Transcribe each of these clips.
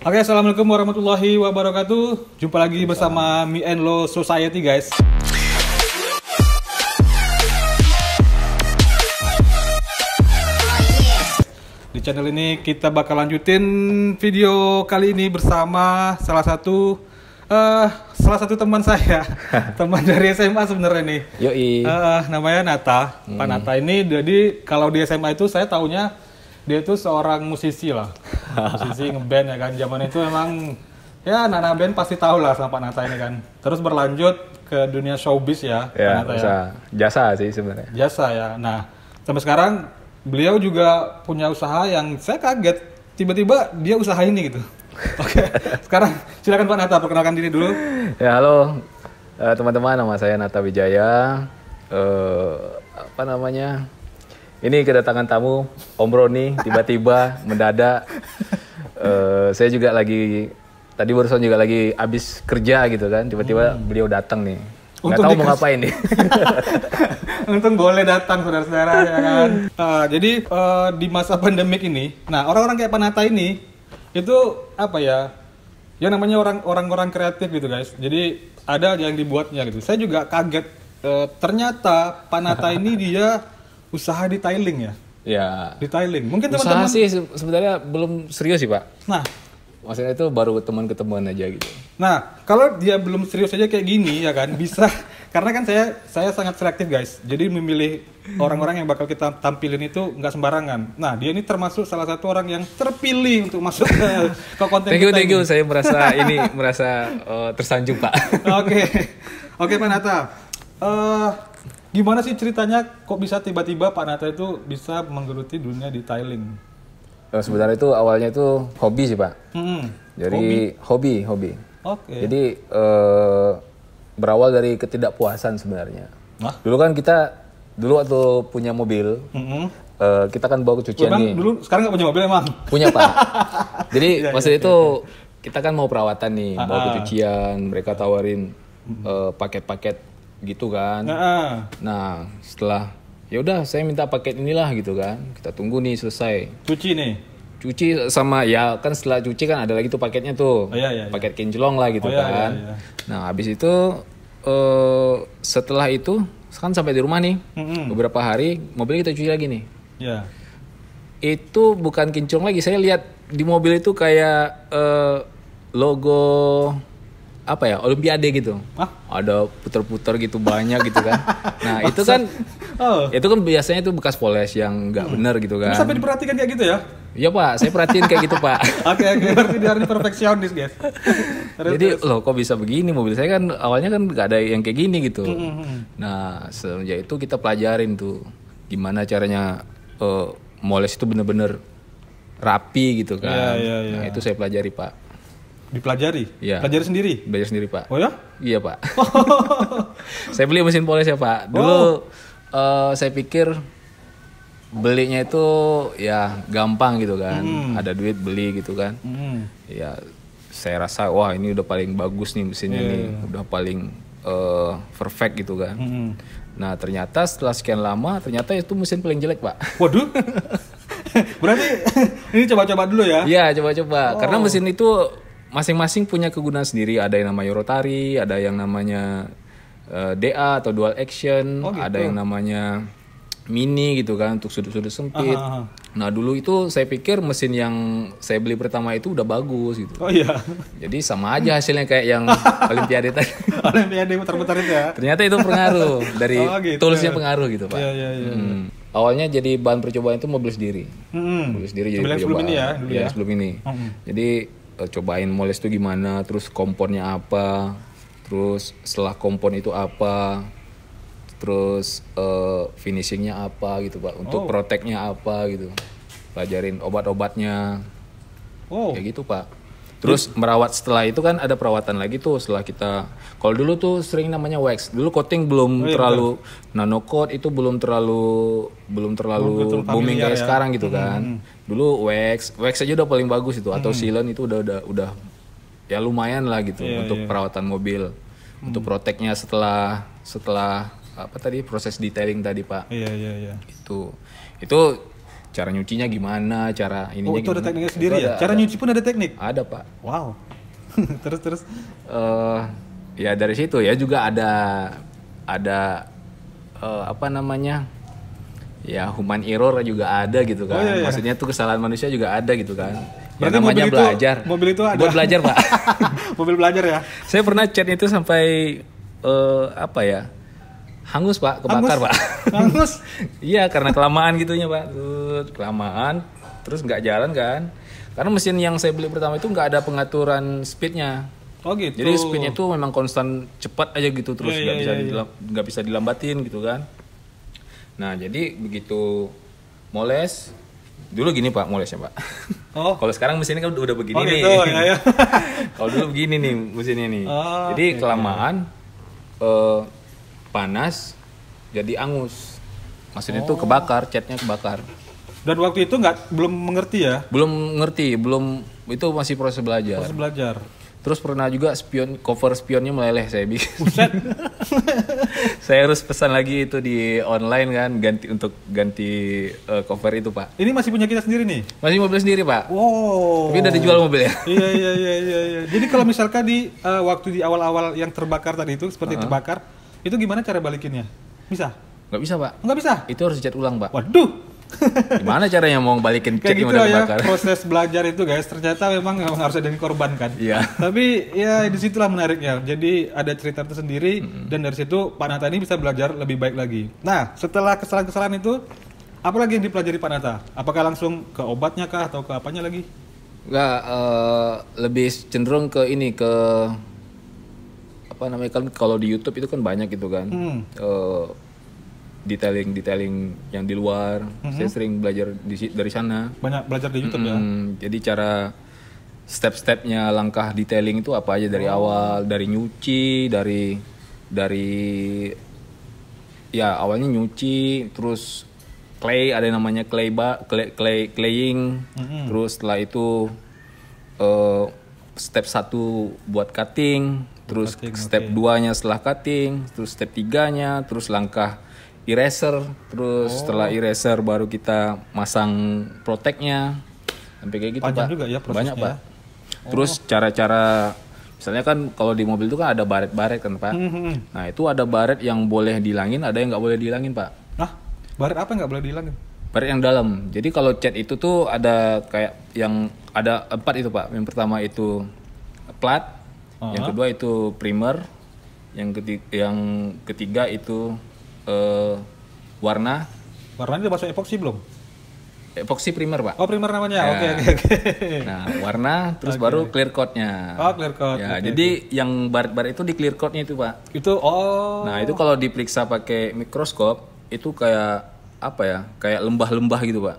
Oke, assalamualaikum warahmatullahi wabarakatuh. Jumpa lagi bersama Me and Lo Society, guys. Di channel ini kita bakal lanjutin video kali ini bersama salah satu teman saya, teman dari SMA sebenarnya nih. Yoi. Namanya Nata. Pak Nata ini, jadi kalau di SMA itu saya taunya dia itu seorang musisi lah. Musisi ngeband ya kan. Zaman itu memang ya anak-anak band pasti tahu lah sama Pak Nata ini kan. Terus berlanjut ke dunia showbiz ya, Pak Nata ya. Jasa sih sebenarnya. Jasa ya. Nah, sampai sekarang beliau juga punya usaha yang saya kaget. Tiba-tiba dia usaha ini gitu. Oke, sekarang silakan Pak Nata perkenalkan diri dulu. Ya halo teman-teman, nama saya Nata Wijaya. Ini kedatangan tamu Om Roni tiba-tiba mendadak. Saya juga tadi barusan juga lagi habis kerja gitu kan, tiba-tiba beliau datang nih. Nggak tahu mau ngapain nih. Untung boleh datang saudara-saudara ya kan. Jadi di masa pandemik ini, nah orang-orang kayak Pak Nata ini itu apa ya? Ya namanya orang-orang kreatif gitu guys. Jadi ada yang dibuatnya gitu. Saya juga kaget. Ternyata Pak Nata ini dia usaha di tiling ya. Ya. Di tiling. Mungkin usaha teman-teman sih sebenarnya belum serius sih Pak. Nah, maksudnya itu baru teman-ketemuan aja gitu. Nah, kalau dia belum serius aja kayak gini ya kan, bisa. Karena kan saya sangat selektif guys. Jadi memilih orang-orang yang bakal kita tampilin itu nggak sembarangan. Nah, dia ini termasuk salah satu orang yang terpilih untuk masuk ke konten kita. Thank you. Saya merasa tersanjung Pak. Oke Pak Nata. Gimana sih ceritanya kok bisa tiba-tiba Pak Nata itu bisa menggeluti dunia di tiling? Sebenarnya itu awalnya itu hobi sih Pak. Jadi hobi. Oke. Jadi berawal dari ketidakpuasan sebenarnya. Dulu kan dulu waktu punya mobil, kita kan bawa ke cucian nih. Dulu sekarang nggak punya mobil emang? Punya Pak. Jadi maksudnya itu kita kan mau perawatan nih, bawa ke cucian, mereka tawarin paket-paket gitu kan. Nah setelah ya udah saya minta paket inilah gitu kan, kita tunggu nih selesai. Cuci sama ya kan setelah cuci kan ada lagi tuh paketnya tuh, paket kinclong lah gitu kan. Nah habis itu setelah itu kan sampai di rumah nih, beberapa hari mobil kita cuci lagi nih. Itu bukan kinclong lagi, saya lihat di mobil itu kayak logo apa ya, Olimpiade gitu. Ada puter-puter gitu banyak gitu kan. Nah itu kan biasanya itu bekas poles yang nggak bener gitu kan. Sampai diperhatikan kayak gitu ya? Iya Pak, saya perhatiin kayak gitu Pak. Oke, berarti dia ini perfeksionis guys. Jadi loh kok bisa begini, mobil saya kan awalnya kan nggak ada yang kayak gini gitu. Nah semenjak itu kita pelajarin tuh gimana caranya moles itu bener-bener rapi gitu kan. Nah itu saya pelajari Pak. Dipelajari? Iya. Pelajari sendiri? Belajar sendiri Pak. Oh ya? Iya Pak. Saya beli mesin poles ya Pak. Dulu saya pikir belinya itu ya gampang gitu kan. Ada duit beli gitu kan. Ya saya rasa wah ini udah paling bagus nih mesinnya nih. Udah paling perfect gitu kan. Nah ternyata setelah sekian lama ternyata itu mesin paling jelek Pak. Waduh. Berarti ini coba-coba dulu ya? Iya coba-coba. Karena mesin itu masing-masing punya kegunaan sendiri. Ada yang namanya rotary, ada yang namanya DA atau dual action, ada yang namanya mini gitu kan untuk sudut-sudut sempit. Nah dulu itu saya pikir mesin yang saya beli pertama itu udah bagus gitu. Oh iya. Jadi sama aja hasilnya kayak yang Olimpiade tadi. Olimpiade muter-muter itu ya. Ternyata itu pengaruh dari gitu. toolsnya pengaruh gitu Pak. Iya. Awalnya jadi bahan percobaan itu mobil sendiri. Mobil sendiri jadi percobaan. Sebelum ini ya? Dulu ya? Sebelum ini. Jadi cobain moles itu gimana, terus komponnya apa, terus setelah kompon itu apa, terus finishingnya apa gitu Pak, untuk protectnya apa gitu, pelajarin obat-obatnya, kayak gitu Pak. Terus merawat setelah itu kan ada perawatan lagi tuh setelah kita, kalau dulu tuh sering namanya wax, dulu coating belum terlalu nano coat itu belum terlalu booming kayak sekarang gitu kan. Dulu wax aja udah paling bagus itu, atau sealant itu udah ya lumayan lah gitu untuk perawatan mobil, untuk protectnya setelah apa tadi proses detailing tadi Pak. Itu cara nyucinya gimana, cara ininya itu ada gimana. tekniknya sendiri Itu ya? Cara nyuci pun ada teknik? Ada pak. Wow. Terus. Ya dari situ ya juga ada apa namanya, ya human error juga ada gitu kan. Oh, iya. Maksudnya tuh kesalahan manusia juga ada gitu kan. Ya Berarti namanya belajar. Mobil itu ada. Buat belajar pak. Mobil belajar ya? Saya pernah chat itu sampai apa ya, hangus pak, kebakar pak. Hangus? Iya karena kelamaan gitunya pak, kelamaan, terus nggak jalan kan. Karena mesin yang saya beli pertama itu nggak ada pengaturan speednya. Oh gitu. Jadi speednya itu memang konstan cepat aja gitu, terus nggak bisa dilambatin gitu kan. Nah jadi begitu moles, dulu gini pak molesnya pak. Oh. Kalau sekarang mesinnya kan udah begini nih. Gitu, ya. Kalau dulu begini nih mesinnya nih. Oh, jadi kelamaan panas, jadi angus. Maksudnya itu kebakar, catnya kebakar. Dan waktu itu belum mengerti ya? Belum ngerti, itu masih proses belajar. Proses belajar. Terus pernah juga cover spionnya meleleh saya bikin. Buset. Saya harus pesan lagi itu di online kan, ganti cover itu pak. Ini masih punya kita sendiri nih? Masih mobil sendiri pak. Wow. Tapi udah dijual mobil ya. Iya. Jadi kalau misalkan waktu di awal-awal yang terbakar tadi itu seperti terbakar, itu gimana cara balikinnya? Bisa? Nggak bisa pak. Nggak bisa? Itu harus dicat ulang pak. Waduh. Gimana caranya mau balikin cat Kayak yang gitu udah ya, kebakar? proses belajar itu guys, ternyata memang harus ada yang dikorbankan. Iya. Tapi ya disitulah menariknya. Jadi ada cerita tersendiri dan dari situ Pak Nata ini bisa belajar lebih baik lagi. Nah, setelah kesalahan-kesalahan itu, apa lagi yang dipelajari Pak Nata? Apakah langsung ke obatnya kah atau ke apanya lagi? Nggak, lebih cenderung ke ini, ke apa namanya, kan kalau di YouTube itu kan banyak gitu kan. Detailing yang di luar, saya sering belajar dari sana. Banyak belajar di YouTube ya. Jadi cara step-stepnya, langkah detailing itu apa aja dari awal, dari nyuci, dari ya awalnya nyuci, terus clay, ada yang namanya claying, terus setelah itu step 1 buat cutting, terus step 2-nya setelah cutting, terus step 3-nya, terus langkah eraser, terus setelah eraser baru kita masang protectnya, sampai kayak gitu. Panjang pak. juga ya prosesnya. Banyak pak. Terus cara-cara, misalnya kan kalau di mobil itu kan ada baret-baret kan pak. Nah itu ada baret yang boleh dihilangin, ada yang nggak boleh dihilangin pak. Nah, baret apa yang nggak boleh dihilangin? Baret yang dalam. Jadi kalau cat itu tuh ada kayak yang ada 4 itu pak. Yang pertama itu plat, yang kedua itu primer, yang ketiga itu warna. Warnanya udah masuk epoxy belum? Epoxy primer pak. Oh primer namanya. Ya. Oke. Nah warna, terus baru clear coatnya. Oh clear coat. Ya, jadi yang baret-baret itu di clear coatnya itu pak. Itu Nah itu kalau diperiksa pakai mikroskop itu kayak apa ya? Kayak lembah-lembah gitu pak.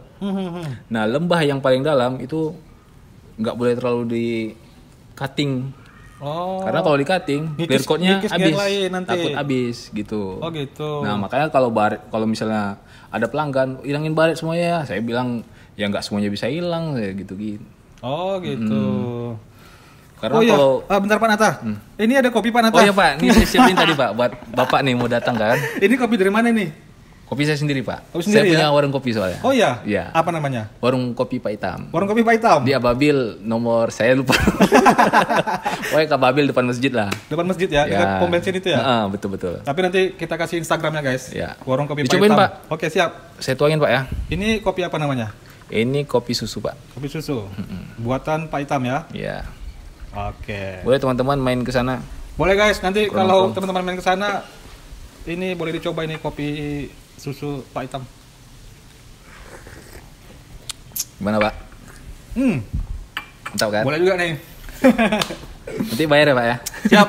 Nah lembah yang paling dalam itu nggak boleh terlalu di cutting. Karena kalau di cutting, clear coatnya habis, takut habis gitu. Oh gitu. Nah makanya kalau misalnya ada pelanggan hilangin baret semuanya ya, saya bilang ya nggak semuanya bisa hilang, ya gitu. Oh gitu. Karena kalau bentar Pak Nata, ini ada kopi Pak Nata. Oh iya Pak, ini saya siapin tadi Pak buat Bapak nih mau datang kan. Ini kopi dari mana nih? Kopi saya sendiri Pak. Kopi sendiri, saya punya warung kopi soalnya. Oh iya? Iya. Apa namanya? Warung kopi Pak Hitam. Warung kopi Pak Hitam? Di Ababil, nomor saya lupa. Pokoknya ke Ababil depan masjid lah. Depan masjid ya? Dekat pom bensin itu ya? Betul. Tapi nanti kita kasih Instagramnya guys. Ya. Warung kopi Dicobain, Pak Hitam. Pak. Oke siap. Saya tuangin Pak ya. Ini kopi apa namanya? Ini kopi susu Pak. Kopi susu. Buatan Pak Hitam ya? Iya. Oke. Boleh teman-teman main ke sana. Boleh guys, nanti kalau teman-teman main ke sana, ini boleh dicoba ini kopi susu Pak Hitam. Gimana Pak? Mantap kan? Boleh juga nih. Nanti bayar ya Pak ya? Siap.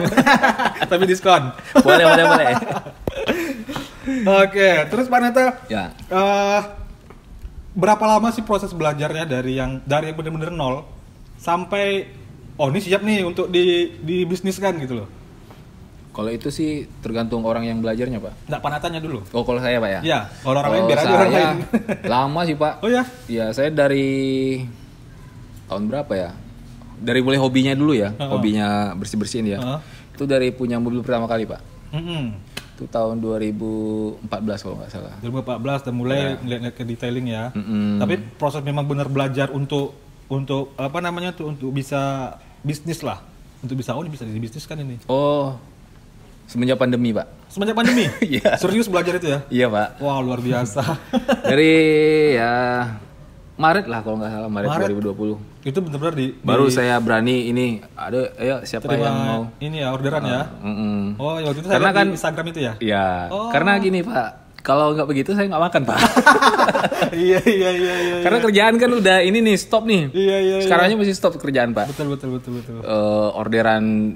Tapi diskon. Boleh. Oke, terus Pak Nata. Ya. Berapa lama sih proses belajarnya dari yang benar-benar nol sampai ini siap nih untuk dibisniskan gitu loh? Kalau itu sih tergantung orang yang belajarnya Pak. Nggak, Pak Natanya dulu. Oh kalau saya Pak ya? Iya, kalau orang lain biar aja orang lain. Lama sih Pak. Oh ya? Iya, saya dari tahun berapa ya? Dari mulai hobinya dulu ya, hobinya bersih-bersihin ya. Itu dari punya mobil pertama kali Pak. Itu tahun 2014 kalau nggak salah. 2014 dan mulai ngeliat ke detailing ya. Tapi proses memang benar belajar untuk apa namanya tuh, untuk bisa bisnis lah. Untuk bisa ini bisa dibisniskan ini. Oh, semenjak pandemi, Pak. Semenjak pandemi? Iya. Serius belajar itu ya? Iya, Pak. Wah, luar biasa. Dari ya Maret lah kalau nggak salah, Maret 2020. Itu benar-benar baru saya berani ini, ayo siapa terima yang mau ini ya orderan ya. Oh, ya waktu itu saya karena lihat kan di Instagram itu ya. Iya. Karena gini, Pak. Kalau nggak begitu saya nggak makan, Pak. Iya. Karena kerjaan kan udah ini nih, stop nih. Iya. Sekarangnya mesti stop kerjaan, Pak. Betul. Orderan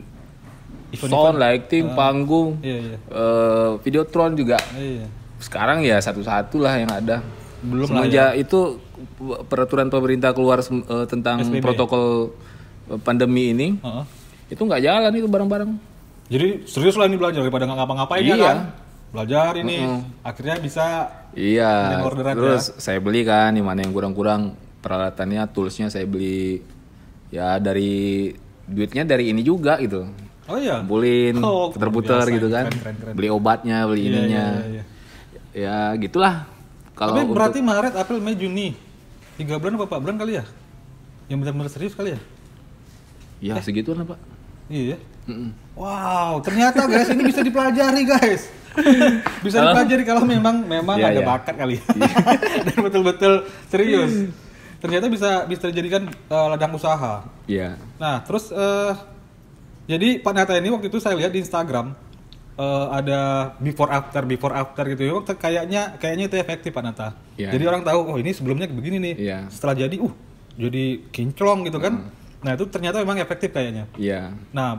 sound, lighting, panggung, videotron juga. Iya. Sekarang ya satu-satu lah yang ada. Belum semenjak itu peraturan pemerintah keluar tentang SBB. protokol pandemi ini, itu nggak jalan itu barang-barang. Jadi serius lah ini belajar daripada nggak ngapa-ngapain ya kan? Belajar ini, akhirnya bisa. Iya. Orderan Terus saya beli kan, di mana yang kurang-kurang peralatannya, toolsnya saya beli. Ya dari duitnya dari ini juga gitu. Oh iya. Kumpulin, puter-puter gitu kan. Keren. Beli obatnya, beli ininya. Iya. Ya gitulah. Tapi berarti Maret, April, Mei, Juni 3 bulan apa 4 bulan kali ya? Yang benar-benar serius kali ya? Ya segitu lah, Pak. Iya. Wow, ternyata guys ini bisa dipelajari guys. Bisa dipelajari kalau memang ada bakat kali ya. Dan betul-betul serius. Ternyata bisa dijadikan ladang usaha. Iya. Nah, terus jadi Pak Nata ini waktu itu saya lihat di Instagram ada before after gitu ya. Kayaknya itu efektif Pak Nata. Yeah. Jadi orang tahu oh ini sebelumnya begini nih. Yeah. Setelah jadi kinclong gitu kan. Nah, itu ternyata memang efektif kayaknya. Iya. Nah,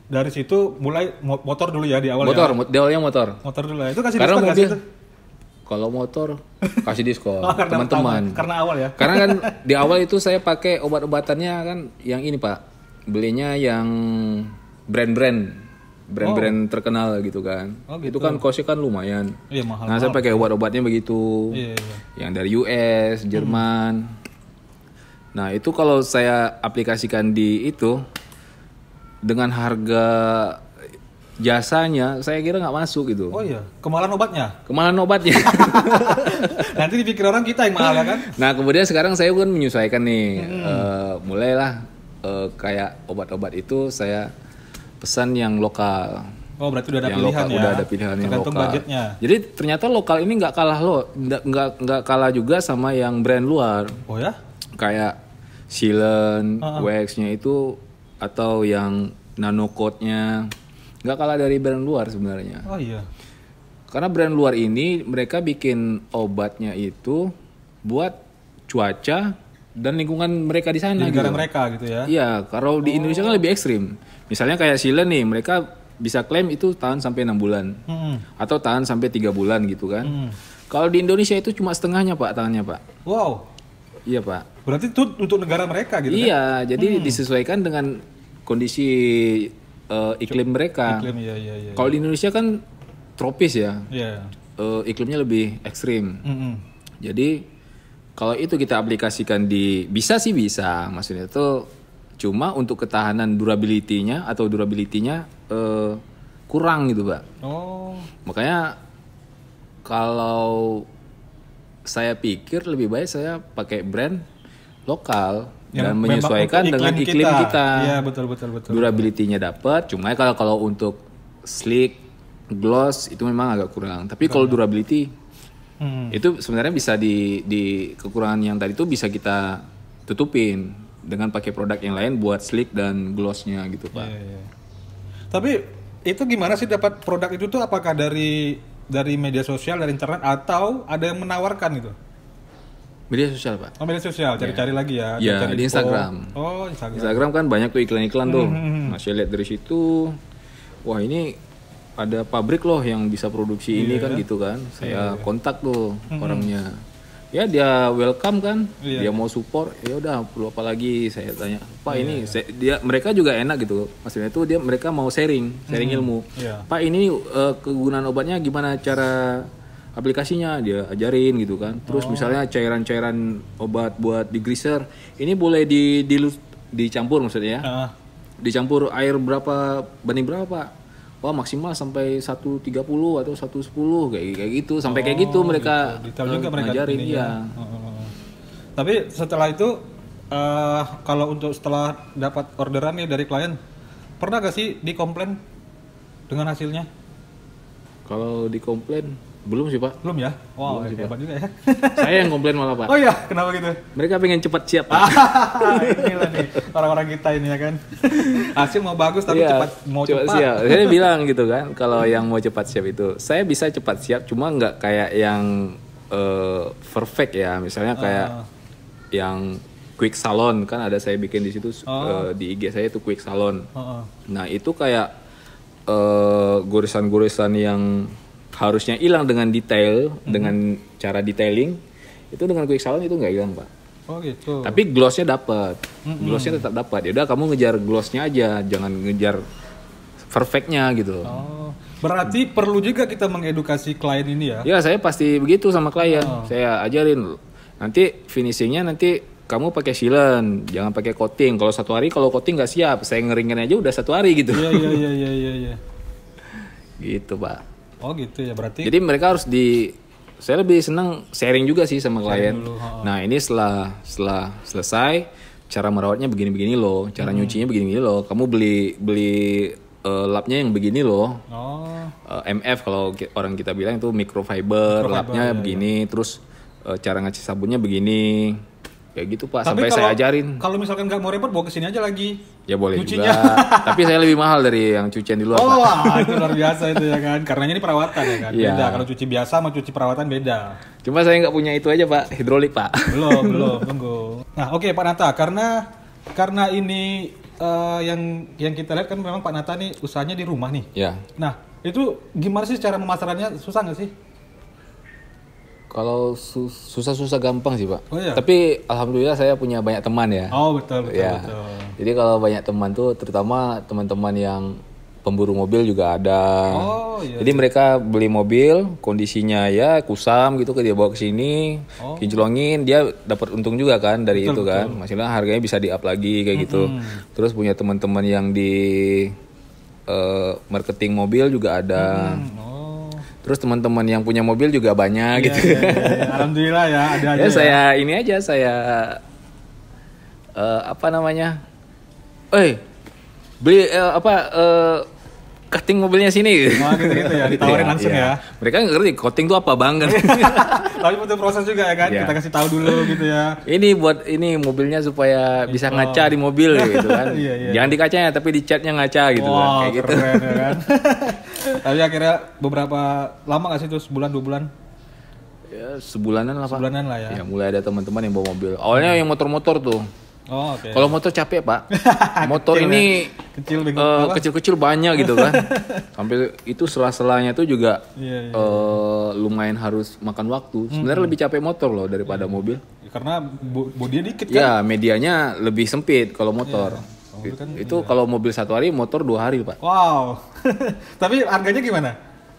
dari situ mulai motor dulu ya di awal Awalnya motor. Motor dulu ya. Itu kasih Karena diskon mobil, itu? kalau motor kasih diskon Karena teman-teman. Karena awal ya. Karena kan di awal itu saya pakai obat-obatannya kan yang ini, Pak. Belinya yang brand-brand terkenal gitu kan. Oh, gitu. Itu kan costnya kan lumayan. Iya, mahal. Nah, saya pakai obat-obatnya begitu. Iya. Yang dari US, Jerman. Nah, itu kalau saya aplikasikan di itu dengan harga jasanya, saya kira nggak masuk gitu. Oh iya, kemahalan obatnya. Nanti dipikir orang kita yang mahal ya kan? Nah, kemudian sekarang saya kan menyesuaikan nih, mulailah kayak obat-obat itu saya pesan yang lokal. Oh, berarti udah ada yang pilihan lokal, ya. udah ada pilihan yang tergantung lokal. budgetnya. Jadi ternyata lokal ini nggak kalah nggak kalah juga sama yang brand luar. Oh ya? Kayak sealant, wax-nya itu atau yang nano coat-nya nggak kalah dari brand luar sebenarnya. Oh iya. Karena brand luar ini mereka bikin obatnya itu buat cuaca dan lingkungan mereka di sana. Di negara gitu. mereka gitu ya? Iya, kalau di Indonesia kan lebih ekstrim. Misalnya kayak sealant nih, mereka bisa klaim itu tahan sampai 6 bulan atau tahan sampai 3 bulan gitu kan. Kalau di Indonesia itu cuma setengahnya, Pak, tahannya, Pak. Wow. Iya, Pak. Berarti itu untuk negara mereka gitu kan? Iya, jadi disesuaikan dengan kondisi iklim mereka. Iklim, iya. Kalau di Indonesia kan tropis ya, Iya. iklimnya lebih ekstrim. Jadi kalau itu kita aplikasikan bisa, maksudnya itu cuma untuk ketahanan durability-nya kurang gitu, Pak. Oh. Makanya kalau saya pikir lebih baik saya pakai brand lokal Yang dan menyesuaikan dengan iklim kita. Iya, betul. Durability-nya dapat, cuma kalau untuk sleek, gloss itu memang agak kurang. Tapi kalau durability itu sebenarnya bisa di kekurangan yang tadi itu bisa kita tutupin dengan pakai produk yang lain buat sleek dan glossnya gitu, Pak. Iya. Tapi itu gimana sih dapat produk itu tuh, apakah dari media sosial, dari internet, atau ada yang menawarkan gitu? Media sosial, Pak. Oh, media sosial, cari-cari lagi ya? Iya, cari di info. Instagram. Oh, Instagram. Instagram kan banyak tuh iklan-iklan tuh. Nah, saya lihat dari situ, wah ini ada pabrik loh yang bisa produksi ini kan gitu kan. Saya kontak tuh orangnya. Ya dia welcome kan, dia mau support. Ya udah, perlu apa lagi? Saya tanya, Pak ini mereka juga enak gitu. Maksudnya itu mereka mau sharing ilmu. Pak ini kegunaan obatnya gimana, cara aplikasinya dia ajarin gitu kan. Terus misalnya cairan-cairan obat buat degreaser, ini boleh dicampur maksudnya ya. Dicampur air berapa banding berapa, Pak? wah maksimal sampai 130 atau 110 kayak gitu. Sampai kayak gitu mereka gitu. Detail juga mereka ngajarin ini ya. Tapi setelah itu kalau untuk setelah dapat orderan nih dari klien, pernah gak sih dikomplain dengan hasilnya? Kalau dikomplain belum sih Pak. Belum ya? Wow, Belum sih, hebat juga ya. Saya yang komplain malah Pak. Oh iya, kenapa gitu? Mereka pengen cepat siap Pak. Inilah nih orang-orang kita ini ya kan. Hasil mau bagus tapi Iya, cepat. siap. Saya bilang gitu kan, kalau yang mau cepat siap itu, saya bisa cepat siap, cuma nggak kayak yang perfect ya. Misalnya kayak yang quick salon kan ada saya bikin di situ di IG saya itu quick salon. Nah itu kayak goresan-goresan yang harusnya hilang dengan detail, dengan cara detailing, itu dengan quick salon itu nggak hilang Pak. Oh gitu. Tapi glossnya dapat, glossnya tetap dapat. Ya udah kamu ngejar glossnya aja, jangan ngejar perfectnya gitu. Oh, berarti perlu juga kita mengedukasi klien ini ya? Ya saya pasti begitu sama klien. Saya ajarin nanti finishingnya nanti kamu pakai sealant, jangan pakai coating. Kalau 1 hari kalau coating nggak siap, saya ngeringin aja udah 1 hari gitu. Iya. Gitu Pak. Oh gitu ya berarti. Jadi mereka harus saya lebih senang sharing juga sih sama klien. Nah ini setelah selesai, cara merawatnya begini-begini loh, cara nyucinya begini-begini loh. Kamu beli lapnya yang begini loh. MF kalau orang kita bilang itu microfiber lapnya begini. Terus cara ngasih sabunnya begini. Kayak gitu Pak, sampai saya ajarin. Kalau misalkan nggak mau repot, bawa kesini aja lagi. Ya boleh Cucinya. juga. Tapi saya lebih mahal dari yang cucian di luar Pak. Wah, itu luar biasa itu ya kan. Karena ini perawatan ya kan. Iya. Beda, kalau cuci biasa sama cuci perawatan beda. Cuma saya nggak punya itu aja Pak, hidrolik Pak. Belum, tunggu. Nah oke Pak Nata, karena ini yang kita lihat kan memang Pak Nata nih usahanya di rumah nih. Ya. Nah itu gimana sih cara pemasarannya, susah nggak sih? Kalau susah-susah gampang sih Pak. Oh, iya? Tapi alhamdulillah saya punya banyak teman ya. Oh betul. Ya. Jadi kalau banyak teman tuh terutama teman-teman yang pemburu mobil juga ada. Oh iya. Jadi mereka beli mobil, kondisinya ya kusam gitu, dia bawa ke sini, kinclongin, dia dapat untung juga kan dari itu kan. Maksudnya harganya bisa di-up lagi kayak gitu. Terus punya teman-teman yang di marketing mobil juga ada. Terus teman-teman yang punya mobil juga banyak gitu. Iya. Alhamdulillah ya ada aja. Ya saya ini aja apa namanya? Beli cutting mobilnya sini. Oh gitu ya, ditawarin langsung ya. Mereka nggak ngerti coating itu apa Bang. Tapi butuh proses juga ya kan, kita kasih tahu dulu gitu ya. Ini buat mobilnya supaya bisa ngaca di mobil gitu kan. Iya. Jangan di kacanya tapi di catnya ngaca gitu kan. Kayak gitu. Keren ya kan. Tapi akhirnya beberapa lama nggak sih itu, sebulan 2 bulan? Ya, sebulanan lah Pak. Sebulanan lah ya. Ya mulai ada teman-teman yang bawa mobil. Awalnya yang motor-motor tuh. Oh oke. Kalau motor capek Pak. Motor Kecil ini ya? kecil-kecil banyak gitu kan. Sampai itu sela-selanya tuh juga Iya. lumayan harus makan waktu. Sebenarnya lebih capek motor loh daripada mobil. Karena bodinya dikit kan. Ya medianya lebih sempit kalau motor. Itu kalau mobil 1 hari, motor 2 hari Pak. Wow. Tapi harganya gimana?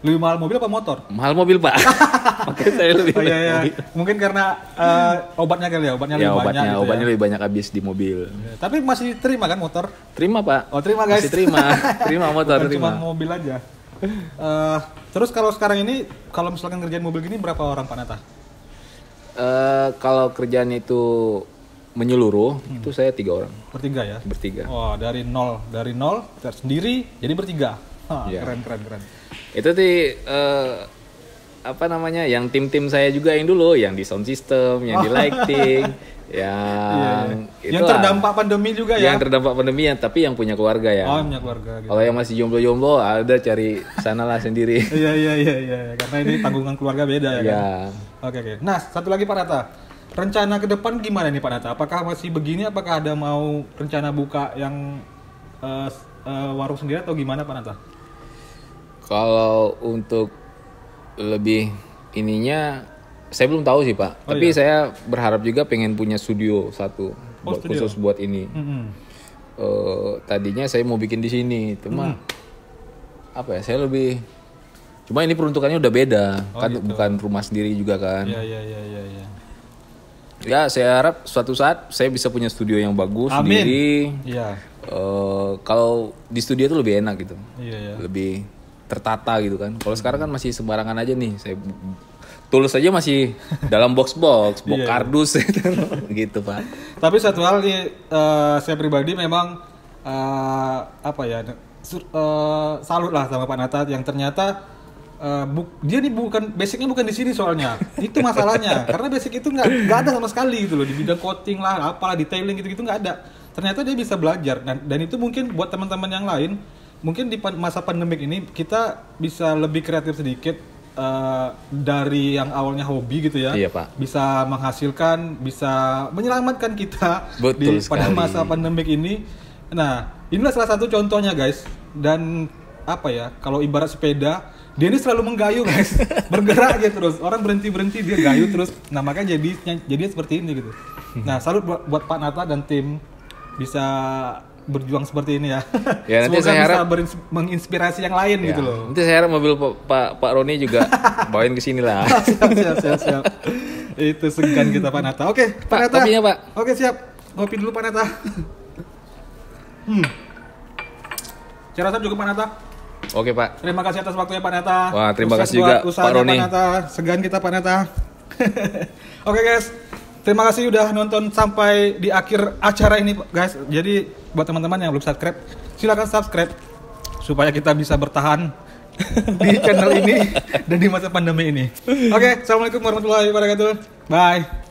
Lebih mahal mobil apa motor? Mahal mobil Pak. Oke saya lebih iya. Mungkin karena obatnya kali ya, obatnya lebih banyak gitu obatnya ya. lebih banyak habis di mobil. Tapi masih terima kan motor? Terima Pak. Oh terima guys. Masih terima motor. Bukan terima. cuma mobil aja. Terus kalau sekarang ini, kalau misalkan ngerjain mobil gini berapa orang Pak Nata? Kalau kerjaan itu menyeluruh, itu saya 3 orang. Bertiga ya? Bertiga. Wah dari nol sendiri jadi bertiga. Iya. Keren. Itu apa namanya, yang tim-tim saya juga yang dulu, yang di sound system, yang di lighting, yang itu yang terdampak pandemi juga ya? Yang terdampak pandemi tapi yang punya keluarga ya. Oh, punya keluarga gitu. Kalau yang masih jomblo-jomblo ada cari sanalah sendiri. Iya, karena ini tanggungan keluarga beda ya kan? Iya. Oke. Nah, satu lagi Pak Nata. Rencana ke depan gimana nih Pak Nata? Apakah masih begini? Apakah ada mau rencana buka yang warung sendiri atau gimana Pak Nata? Kalau untuk lebih ininya saya belum tahu sih Pak. Tapi saya berharap juga pengen punya studio satu khusus buat ini. Tadinya saya mau bikin di sini, cuma apa ya? Saya lebih cuma ini peruntukannya udah beda, kan gitu. Bukan rumah sendiri juga kan. Iya. Ya, saya harap suatu saat saya bisa punya studio yang bagus Amin. sendiri. Iya. Kalau di studio itu lebih enak gitu, Iya. lebih tertata gitu kan. Kalau sekarang kan masih sembarangan aja nih. Saya tulis aja masih dalam box Iya. kardus gitu Pak. Tapi satu hal nih, saya pribadi memang apa ya, salut lah sama Pak Nata yang ternyata dia nih basicnya bukan di sini soalnya. Itu masalahnya. Karena basic itu nggak ada sama sekali gitu loh, di bidang coating lah, apalah detailing gitu-gitu nggak ada. Ternyata dia bisa belajar dan itu mungkin buat teman-teman yang lain, mungkin di masa pandemik ini kita bisa lebih kreatif sedikit, dari yang awalnya hobi gitu ya. Iya, Pak. Bisa menghasilkan, bisa menyelamatkan kita Betul pada sekali. masa pandemik ini. Nah, inilah salah satu contohnya guys. Dan apa ya, kalau ibarat sepeda, dia ini selalu menggayu guys, bergerak aja terus, orang berhenti dia gayu terus. Nah makanya jadinya seperti ini gitu. Nah salut buat Pak Nata dan tim bisa berjuang seperti ini ya. Ya, nanti Semoga saya bisa harap- menginspirasi yang lain Ya, gitu loh. nanti saya harap mobil Pak Roni juga bawain ke sini lah. siap. Itu segan kita Pak Nata. Oke, Pak Pak, Nata. kopinya, Pak. Oke, siap. Ngopi dulu Pak Nata. Saya rasa cukup Pak Nata. Oke Pak. Terima kasih atas waktunya Pak Nata. Wah, terima Sukses kasih juga, buat usahanya Pak Roni. Pak Nata. Segan kita Pak Nata. Oke guys, terima kasih udah nonton sampai di akhir acara ini guys. Jadi buat teman-teman yang belum subscribe, silakan subscribe supaya kita bisa bertahan di channel ini dan di masa pandemi ini. Oke, assalamualaikum warahmatullahi wabarakatuh. Bye.